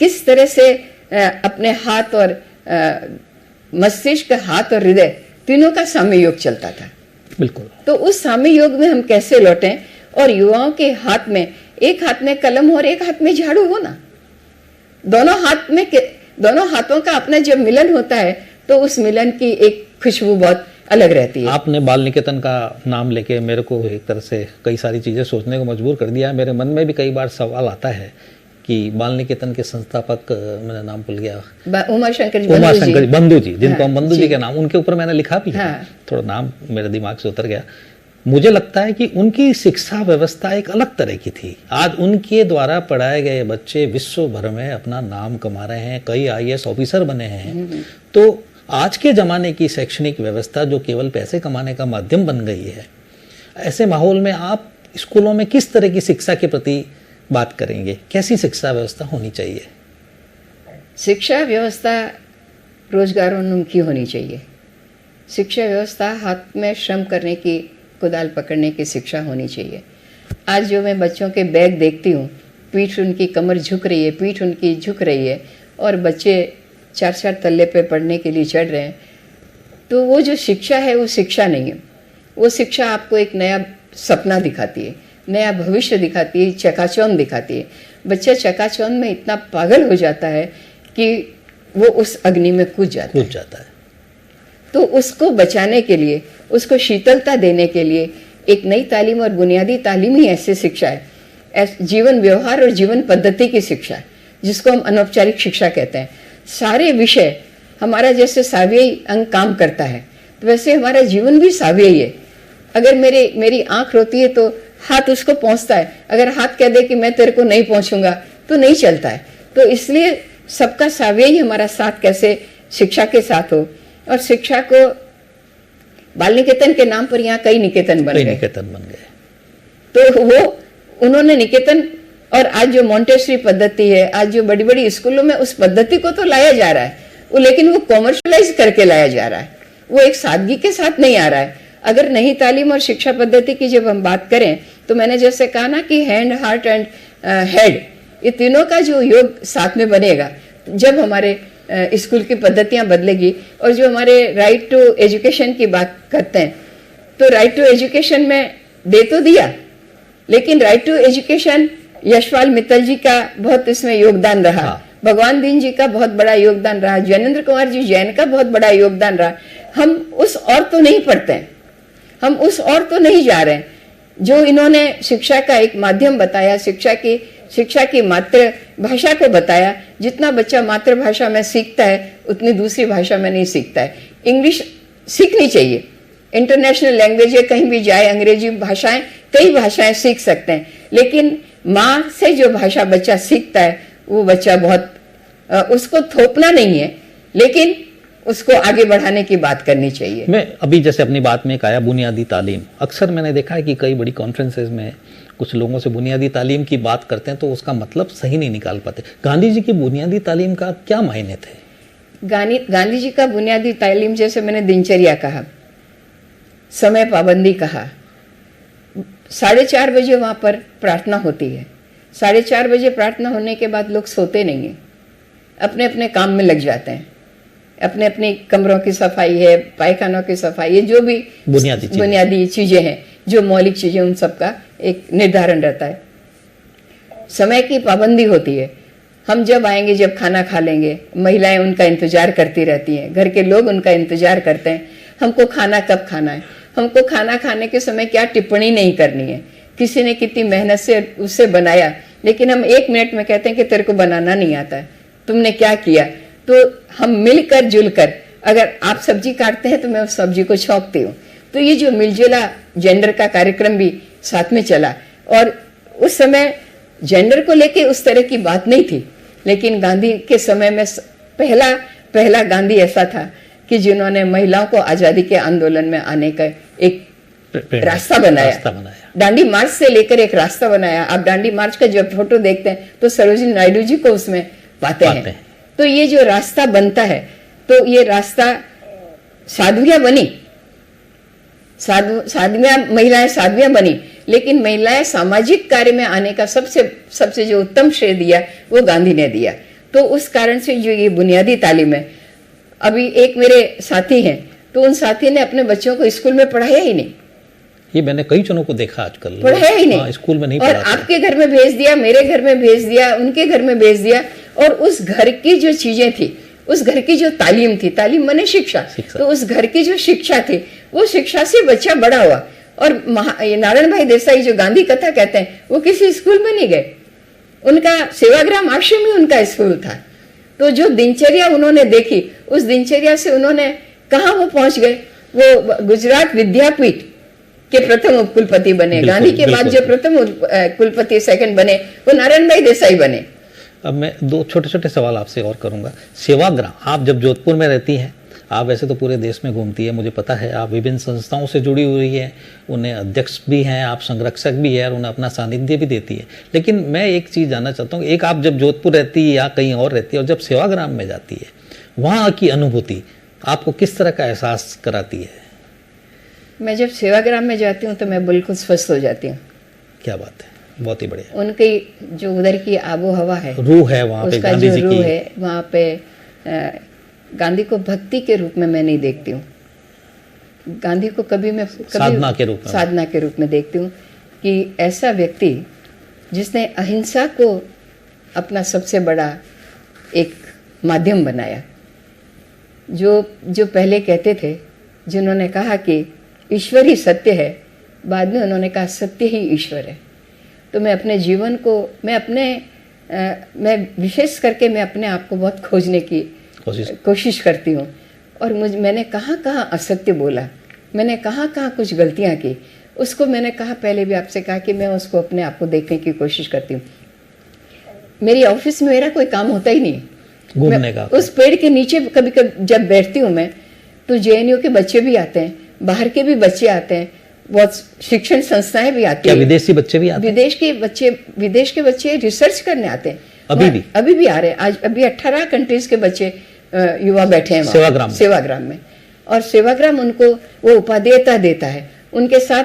किस तरह से अपने हाथ और मस्तिष्क, हाथ और हृदय तीनों का साम्य योग चलता था। बिल्कुल। तो उस साम्य योग में हम कैसे लौटें, और युवाओं के हाथ में, एक हाथ में कलम हो और एक हाथ में झाड़ू हो ना, दोनों हाथों का अपना जब मिलन होता है तो उस मिलन की एक खुशबू बहुत अलग रहती है। आपने बाल निकेतन का नाम लेके मेरे को एक तरह से कई सारी चीजें सोचने को मजबूर कर दिया है। मेरे मन में भी कई बार सवाल आता है कि बाल निकेतन के संस्थापक, मैंने नाम भूल गया, उमाशंकर बंधु जी, जिनको हम बंधु जी के नाम, उनके ऊपर मैंने लिखा भी है। थोड़ा नाम मेरे दिमाग से उतर गया। मुझे लगता है कि उनकी शिक्षा व्यवस्था एक अलग तरह की थी। आज उनके द्वारा पढ़ाए गए बच्चे विश्व भर में अपना नाम कमा रहे हैं, कई IAS ऑफिसर बने हैं। तो आज के ज़माने की शैक्षणिक व्यवस्था जो केवल पैसे कमाने का माध्यम बन गई है, ऐसे माहौल में आप स्कूलों में किस तरह की शिक्षा के प्रति बात करेंगे? कैसी शिक्षा व्यवस्था होनी चाहिए? शिक्षा व्यवस्था रोजगारोन्मुखी होनी चाहिए। शिक्षा व्यवस्था हाथ में श्रम करने की, कुदाल पकड़ने की शिक्षा होनी चाहिए। आज जो मैं बच्चों के बैग देखती हूँ, पीठ उनकी, कमर झुक रही है, पीठ उनकी झुक रही है, और बच्चे 4-4 तल्ले पे पढ़ने के लिए चढ़ रहे हैं, तो वो जो शिक्षा है वो शिक्षा नहीं है। वो शिक्षा आपको एक नया सपना दिखाती है, नया भविष्य दिखाती है, चकाचौंध दिखाती है। बच्चा चकाचौंध में इतना पागल हो जाता है कि वो उस अग्नि में कूद जाता है। तो उसको बचाने के लिए, उसको शीतलता देने के लिए एक नई तालीम और बुनियादी तालीम ही ऐसी शिक्षा है, जीवन व्यवहार और जीवन पद्धति की शिक्षा है, जिसको हम अनौपचारिक शिक्षा कहते हैं। सारे विषय हमारा जैसे साव्ययी अंग काम करता है, तो वैसे हमारा जीवन भी साव्ययी है। अगर मेरी आंख रोती है तो हाथ उसको पहुंचता है, अगर हाथ कह दे कि मैं तेरे को नहीं पहुंचूंगा तो नहीं चलता है। तो इसलिए सबका साव्ययी हमारा साथ कैसे शिक्षा के साथ हो। और शिक्षा को बाल निकेतन के नाम पर यहाँ कई निकेतन बन गए। तो वो उन्होंने निकेतन, और आज जो मॉन्टेसरी पद्धति है, आज जो बड़ी बड़ी स्कूलों में उस पद्धति को तो लाया जा रहा है वो, लेकिन वो कॉमर्शलाइज करके लाया जा रहा है, वो एक सादगी के साथ नहीं आ रहा है। अगर नई तालीम और शिक्षा पद्धति की जब हम बात करें, तो मैंने जैसे कहा ना कि हैंड, हार्ट एंड हेड, ये तीनों का जो योग साथ में बनेगा, जब हमारे स्कूल की पद्धतियां बदलेगी। और जो हमारे राइट टू एजुकेशन की बात करते हैं, तो राइट टू एजुकेशन में दे तो दिया, लेकिन right to education Yashpal Mittal ji का बहुत इसमें योगदान रहा। भगवान दीन जी का बहुत बड़ा योगदान रहा, ज्ञानेंद्र कुमार जी जैन का बहुत बड़ा योगदान रहा। हम उस और तो नहीं पढ़ते हैं, हम उस और तो नहीं जा रहे हैं जो इन्होंने शिक्षा का एक माध्यम बताया, शिक्षा की मातृभाषा को बताया। जितना बच्चा मातृभाषा में सीखता है उतनी दूसरी भाषा में नहीं सीखता है। इंग्लिश सीखनी चाहिए, इंटरनेशनल लैंग्वेज है, कहीं भी जाए अंग्रेजी भाषाएं, कई भाषाएं सीख सकते हैं, लेकिन माँ से जो भाषा बच्चा सीखता है वो बच्चा बहुत, उसको थोपना नहीं है, लेकिन उसको आगे बढ़ाने की बात करनी चाहिए। मैं अभी जैसे अपनी बात में एक आया बुनियादी तालीम, अक्सर मैंने देखा है कि कई बड़ी कॉन्फ्रेंसेज में कुछ लोगों से बुनियादी तालीम की बात करते हैं तो उसका मतलब सही नहीं निकाल पाते। गांधी जी की बुनियादी तालीम का क्या मायने थे? गांधी जी का बुनियादी तालीम, जैसे मैंने दिनचर्या कहा, समय पाबंदी कहा, 4:30 बजे वहां पर प्रार्थना होती है। 4:30 बजे प्रार्थना होने के बाद लोग सोते नहीं हैं, अपने अपने काम में लग जाते हैं। अपने अपने कमरों की सफाई है, पायखानों की सफाई है, जो भी बुनियादी चीजें हैं, जो मौलिक चीजें, उन सब का एक निर्धारण रहता है। समय की पाबंदी होती है। हम जब आएंगे, जब खाना खा लेंगे, महिलाएं उनका इंतजार करती रहती हैं, घर के लोग उनका इंतजार करते हैं, हमको खाना कब खाना है, हमको खाना खाने के समय क्या टिप्पणी नहीं करनी है। किसी ने कितनी मेहनत से उससे बनाया, लेकिन हम 1 मिनट में कहते हैं कि तेरे को बनाना नहीं आता है, तुमने क्या किया। तो हम मिलकर जुलकर, अगर आप सब्जी काटते हैं तो मैं उस सब्जी को छौंकती हूँ। तो ये जो मिलजुला जेंडर का कार्यक्रम भी साथ में चला, और उस समय जेंडर को लेके उस तरह की बात नहीं थी, लेकिन गांधी के समय में पहला गांधी ऐसा था कि जिन्होंने महिलाओं को आजादी के आंदोलन में आने का एक रास्ता बनाया। डांडी मार्च से लेकर एक रास्ता बनाया। आप डांडी मार्च का जब फोटो देखते हैं तो सरोजिनी नायडू जी को उसमें पाते हैं। तो ये जो रास्ता बनता है, तो ये रास्ता साध्वियां बनी, महिलाएं साध्वियां बनी, लेकिन महिलाएं सामाजिक कार्य में आने का सबसे जो उत्तम श्रेय दिया वो गांधी ने दिया। तो उस कारण से जो ये बुनियादी तालीम है, अभी एक मेरे साथी हैं, तो उन साथी ने अपने बच्चों को स्कूल में पढ़ाया ही नहीं। ये मैंने कई जनों को देखा आजकल, पढ़ाया ही नहीं, स्कूल में नहीं और आपके घर में भेज दिया, मेरे घर में भेज दिया, उनके घर में भेज दिया, और उस घर की जो चीजें थी, उस घर की जो तालीम थी, तालीम माने शिक्षा, तो उस घर की जो शिक्षा थी, वो शिक्षा से बच्चा बड़ा हुआ। और नारायण भाई देसाई जो गांधी कथा कहते हैं, वो किसी स्कूल में नहीं गए, उनका सेवाग्राम आश्रम ही उनका स्कूल था। तो जो दिनचर्या उन्होंने देखी, उस दिनचर्या से उन्होंने कहाँ वो पहुंच गए, वो गुजरात विद्यापीठ के प्रथम उपकुलपति बने। गांधी के बाद जो प्रथम कुलपति सेकंड बने, वो नारायण भाई देसाई बने। अब मैं 2 छोटे छोटे सवाल आपसे और करूंगा। सेवाग्राम, आप जब जोधपुर में रहती हैं, आप वैसे तो पूरे देश में घूमती है, मुझे पता है, आप विभिन्न संस्थाओं से जुड़ी हुई है, उन्हें अध्यक्ष भी हैं, आप संरक्षक भी है, और उन्हें अपना सानिध्य भी देती है। लेकिन मैं एक चीज़ जानना चाहता हूँ, एक आप जब जोधपुर रहती है या कहीं और रहती है, और जब सेवाग्राम में जाती है, वहाँ की अनुभूति आपको किस तरह का एहसास कराती है? मैं जब सेवाग्राम में जाती हूँ तो मैं बिल्कुल स्वस्थ हो जाती हूँ। क्या बात है, बहुत ही बढ़िया। उनकी जो उधर की आबो हवा है, रूह है वहाँ पे, गांधी जी की रूह है वहाँ पे। गांधी को भक्ति के रूप में मैं नहीं देखती हूँ, गांधी को कभी साधना के रूप में देखती हूँ कि ऐसा व्यक्ति जिसने अहिंसा को अपना सबसे बड़ा एक माध्यम बनाया। जो पहले कहते थे, जिन्होंने कहा कि ईश्वर ही सत्य है, बाद में उन्होंने कहा सत्य ही ईश्वर है। तो मैं अपने जीवन को, मैं विशेष करके मैं अपने आप को बहुत खोजने की कोशिश करती हूँ। और मैंने कहाँ कहाँ असत्य बोला, मैंने कहाँ कहाँ कुछ गलतियाँ की, उसको मैंने कहा, पहले भी आपसे कहा कि मैं उसको अपने आप को देखने की कोशिश करती हूँ। मेरी ऑफिस में मेरा कोई काम होता ही नहीं, घूमने का। उस पेड़ के नीचे कभी कभी जब बैठती हूँ मैं, तो जेएनयू के बच्चे भी आते हैं, बाहर के भी बच्चे आते हैं, बहुत शिक्षण संस्थाएं भी आती हैं। विदेशी बच्चे भी आते हैं? विदेश के बच्चे रिसर्च करने आते हैं, अभी भी आ रहे हैं। आज अभी 18 कंट्रीज के बच्चे युवा बैठे हैं सेवाग्राम में। और सेवाग्राम उनको वो उपादेयता देता है, उनके साथ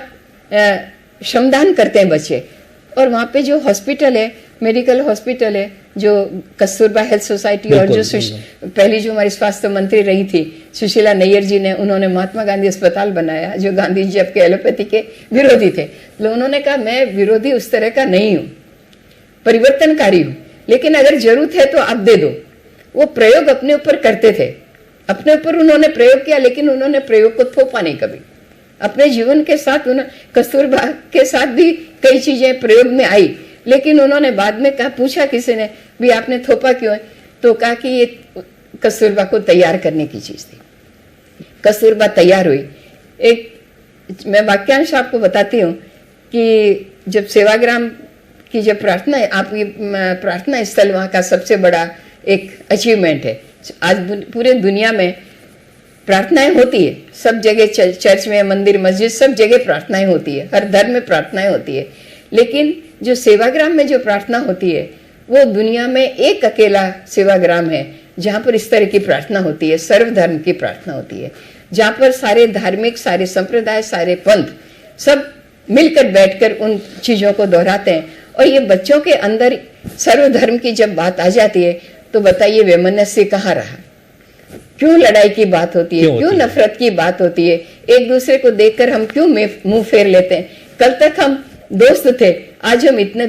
श्रमदान करते हैं बच्चे। और वहाँ पे जो हॉस्पिटल है, मेडिकल हॉस्पिटल है, जो कस्तूरबा हेल्थ सोसाइटी, और जो पहली जो हमारी स्वास्थ्य मंत्री रही थी सुशीला नैयर जी ने, उन्होंने महात्मा गांधी अस्पताल बनाया, जो गांधी जी आपके एलोपैथी के विरोधी थे। तो उन्होंने कहा मैं विरोधी उस तरह का नहीं हूँ, परिवर्तनकारी हूँ, लेकिन अगर जरूरत है तो आप दे दो। वो प्रयोग अपने ऊपर करते थे, अपने ऊपर उन्होंने प्रयोग किया, लेकिन उन्होंने प्रयोग को थोपा नहीं कभी। अपने जीवन के साथ कस्तूरबा के साथ भी कई चीजें प्रयोग में आई, लेकिन उन्होंने बाद में कहा, पूछा किसी ने भी आपने थोपा क्यों है, तो कहा कि ये कस्तूरबा को तैयार करने की चीज थी। कस्तूरबा तैयार हुई। एक मैं वाक्यांश आपको बताती हूँ कि जब सेवाग्राम की जब प्रार्थना, आप ये प्रार्थना स्थल वहाँ का सबसे बड़ा एक अचीवमेंट है। आज पूरे दुनिया में प्रार्थनाएं होती है सब जगह, चर्च में, मंदिर, मस्जिद, सब जगह प्रार्थनाएं होती है, हर धर्म में प्रार्थनाएं होती है। लेकिन जो सेवाग्राम में जो प्रार्थना होती है वो दुनिया में एक अकेला सेवाग्राम है जहाँ पर इस तरह की प्रार्थना होती है, सर्वधर्म की प्रार्थना होती है, जहाँ पर सारे धार्मिक, सारे संप्रदाय, सारे पंथ सब मिलकर बैठकर उन चीजों को दोहराते हैं। और ये बच्चों के अंदर सर्वधर्म की जब बात आ जाती है तो बताइए वैमनस्य कहाँ रहा? क्यों लड़ाई की बात होती है, क्यों नफरत की बात होती है, एक दूसरे को देखकर हम क्यों मुंह फेर लेते हैं? कल तक हम दोस्त थे, आज हम इतने,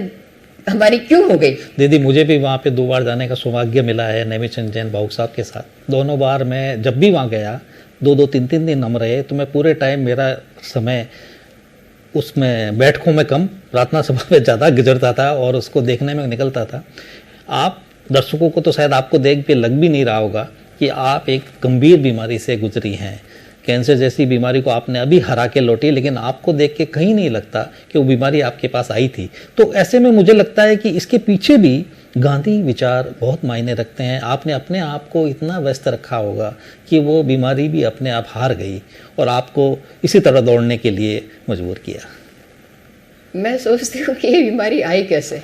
हमारी क्यों हो गई? दीदी मुझे भी वहाँ पे 2 बार जाने का सौभाग्य मिला है नेमीचंद जैन भाऊ साहब के साथ। दोनों बार मैं जब भी वहाँ गया 2-2 3-3 दिन हम रहे, तो मैं पूरे टाइम मेरा समय उसमें बैठकों में कम, प्रार्थना सभा में ज़्यादा गुजरता था और उसको देखने में निकलता था। आप दर्शकों को तो शायद आपको देख के लग भी नहीं रहा होगा कि आप एक गंभीर बीमारी से गुजरी हैं, कैंसर जैसी बीमारी को आपने अभी हरा के लौटी, लेकिन आपको देख के कहीं नहीं लगता कि वो बीमारी आपके पास आई थी। तो ऐसे में मुझे लगता है कि इसके पीछे भी गांधी विचार बहुत मायने रखते हैं। आपने अपने आप को इतना व्यस्त रखा होगा कि वो बीमारी भी अपने आप हार गई और आपको इसी तरह दौड़ने के लिए मजबूर किया। मैं सोचती हूँ कि ये बीमारी आई कैसे?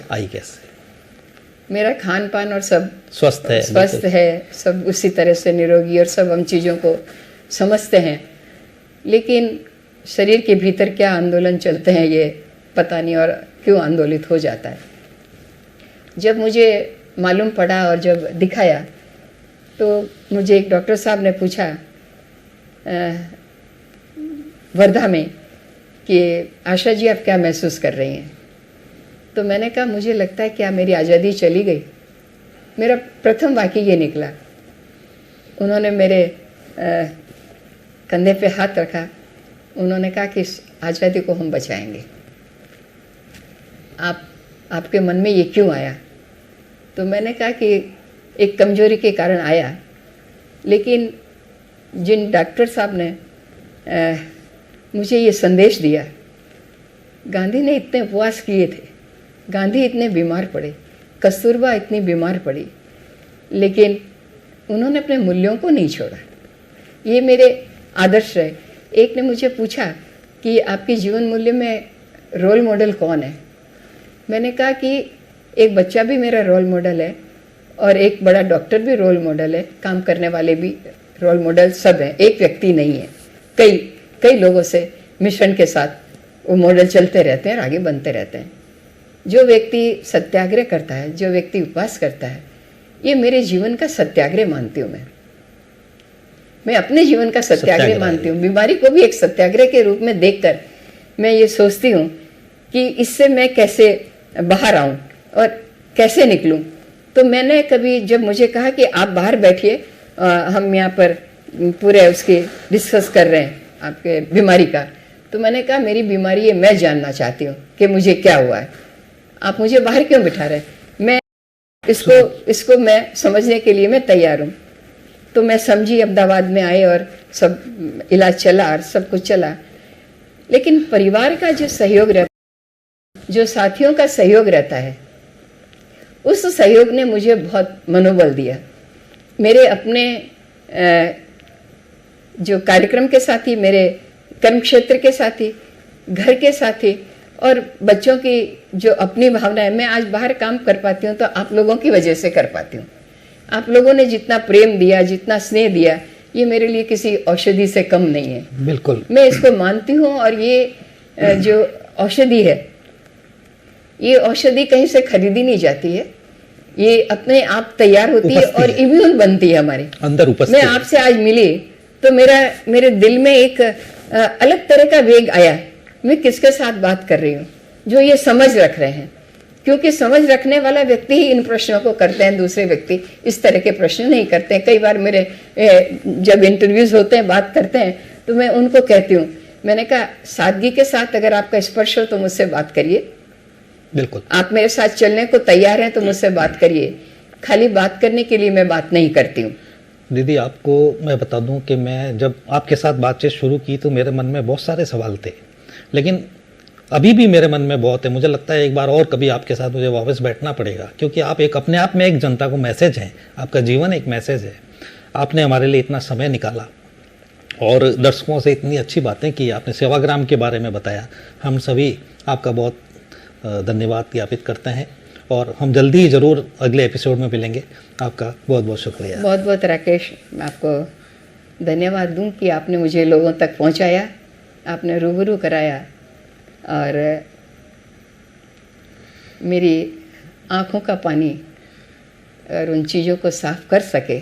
मेरा खान पान और सब स्वस्थ है, सब उसी तरह से निरोगी और सब हम चीज़ों को समझते हैं, लेकिन शरीर के भीतर क्या आंदोलन चलते हैं ये पता नहीं, और क्यों आंदोलित हो जाता है। जब मुझे मालूम पड़ा और जब दिखाया तो मुझे एक डॉक्टर साहब ने पूछा वर्धा में कि आशा जी आप क्या महसूस कर रही हैं? तो मैंने कहा मुझे लगता है क्या मेरी आज़ादी चली गई। मेरा प्रथम वाक्य ये निकला। उन्होंने मेरे कंधे पे हाथ रखा, उन्होंने कहा कि इस आज़ादी को हम बचाएंगे। आपके मन में ये क्यों आया? तो मैंने कहा कि एक कमजोरी के कारण आया, लेकिन जिन डॉक्टर साहब ने मुझे ये संदेश दिया, गांधी ने इतने उपवास किए थे, गांधी इतने बीमार पड़े, कस्तूरबा इतनी बीमार पड़ी, लेकिन उन्होंने अपने मूल्यों को नहीं छोड़ा। ये मेरे आदर्श रहे। एक ने मुझे पूछा कि आपके जीवन मूल्य में रोल मॉडल कौन है? मैंने कहा कि एक बच्चा भी मेरा रोल मॉडल है और एक बड़ा डॉक्टर भी रोल मॉडल है, काम करने वाले भी रोल मॉडल, सब हैं, एक व्यक्ति नहीं है। कई लोगों से मिशन के साथ वो मॉडल चलते रहते हैं और आगे बनते रहते हैं। जो व्यक्ति सत्याग्रह करता है, जो व्यक्ति उपवास करता है, ये मेरे जीवन का सत्याग्रह मानती हूँ। मैं अपने जीवन का सत्याग्रह मानती हूँ। बीमारी को भी एक सत्याग्रह के रूप में देखकर मैं ये सोचती हूँ कि इससे मैं कैसे बाहर आऊँ और कैसे निकलूँ। तो मैंने कभी जब मुझे कहा कि आप बाहर बैठिए, हम यहाँ पर पूरे उसके डिस्कस कर रहे हैं आपके बीमारी का, तो मैंने कहा मेरी बीमारी है, मैं जानना चाहती हूँ कि मुझे क्या हुआ है। आप मुझे बाहर क्यों बिठा रहे हैं? मैं इसको मैं समझने के लिए मैं तैयार हूँ। तो मैं समझी, अहमदाबाद में आए और सब इलाज चला और सब कुछ चला। लेकिन परिवार का जो सहयोग रहता है, जो साथियों का सहयोग रहता है, उस सहयोग ने मुझे बहुत मनोबल दिया। मेरे अपने जो कार्यक्रम के साथी, मेरे कर्म क्षेत्र के साथी, घर के साथी और बच्चों की जो अपनी भावना है, मैं आज बाहर काम कर पाती हूँ तो आप लोगों की वजह से कर पाती हूँ। आप लोगों ने जितना प्रेम दिया, जितना स्नेह दिया, ये मेरे लिए किसी औषधि से कम नहीं है। बिल्कुल, मैं इसको मानती हूँ। और ये जो औषधि है, ये औषधि कहीं से खरीदी नहीं जाती है, ये अपने आप तैयार होती है और इम्यून बनती है हमारे अंदर उपस्थित। मैं आपसे आज मिली तो मेरे दिल में एक अलग तरह का वेग आया। मैं किसके साथ बात कर रही हूँ? जो ये समझ रख रहे हैं, क्योंकि समझ रखने वाला व्यक्ति ही इन प्रश्नों को करते हैं, दूसरे व्यक्ति इस तरह के प्रश्न नहीं करते हैं। कई बार मेरे जब इंटरव्यूज होते हैं, बात करते हैं, तो मैं उनको कहती हूँ, मैंने कहा सादगी के साथ अगर आपका स्पर्श हो तो मुझसे बात करिए। बिल्कुल, आप मेरे साथ चलने को तैयार हैं तो मुझसे बात करिए। खाली बात करने के लिए मैं बात नहीं करती हूँ। दीदी, आपको मैं बता दूं कि मैं जब आपके साथ बातचीत शुरू की तो मेरे मन में बहुत सारे सवाल थे, लेकिन अभी भी मेरे मन में बहुत है। मुझे लगता है एक बार और कभी आपके साथ मुझे वापस बैठना पड़ेगा, क्योंकि आप एक अपने आप में एक जनता को मैसेज हैं, आपका जीवन एक मैसेज है। आपने हमारे लिए इतना समय निकाला और दर्शकों से इतनी अच्छी बातें की, आपने सेवाग्राम के बारे में बताया। हम सभी आपका बहुत धन्यवाद ज्ञापित करते हैं और हम जल्दी ही ज़रूर अगले एपिसोड में मिलेंगे। आपका बहुत बहुत शुक्रिया। बहुत बहुत राकेश, आपको धन्यवाद दूं कि आपने मुझे लोगों तक पहुंचाया, आपने रूबरू कराया और मेरी आँखों का पानी और उन चीज़ों को साफ कर सके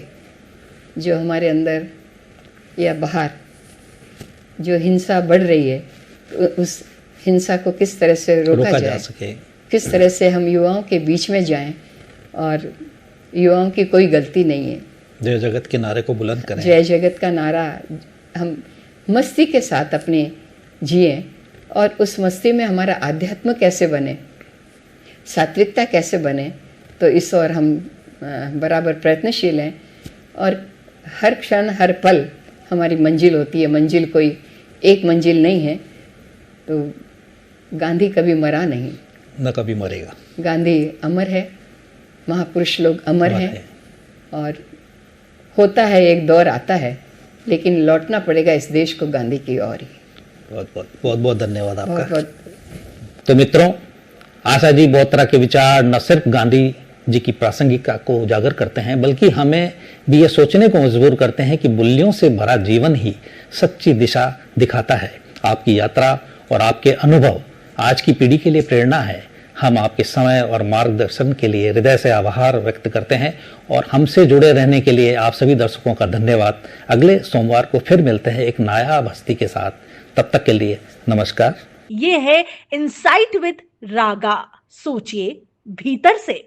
जो हमारे अंदर या बाहर जो हिंसा बढ़ रही है, उस हिंसा को किस तरह से रोका जा जाए, सके, किस तरह से हम युवाओं के बीच में जाएं और युवाओं की कोई गलती नहीं है। जय जगत के नारे को बुलंद करें। जय जगत का नारा हम मस्ती के साथ अपने जिए और उस मस्ती में हमारा आध्यात्म कैसे बने, सात्विकता कैसे बने, तो इस ओर हम बराबर प्रयत्नशील हैं। और हर क्षण हर पल हमारी मंजिल होती है, मंजिल कोई एक मंजिल नहीं है। तो गांधी कभी मरा नहीं, न कभी मरेगा। गांधी अमर है, महापुरुष लोग अमर हैं और होता है एक दौर आता है, लेकिन लौटना पड़ेगा इस देश को गांधी की ओर ही। बहुत बहुत धन्यवाद आपका। बहुत बहुत तो मित्रों, आशा जी बहुत तरह के विचार न सिर्फ गांधी जी की प्रासंगिकता को उजागर करते हैं, बल्कि हमें भी ये सोचने को मजबूर करते हैं कि मूल्यों से भरा जीवन ही सच्ची दिशा दिखाता है। आपकी यात्रा और आपके अनुभव आज की पीढ़ी के लिए प्रेरणा है। हम आपके समय और मार्गदर्शन के लिए हृदय से आभार व्यक्त करते हैं और हमसे जुड़े रहने के लिए आप सभी दर्शकों का धन्यवाद। अगले सोमवार को फिर मिलते हैं एक नायाब हस्ती के साथ। तब तक के लिए नमस्कार। ये है इनसाइट विद रागा, सोचिए भीतर से।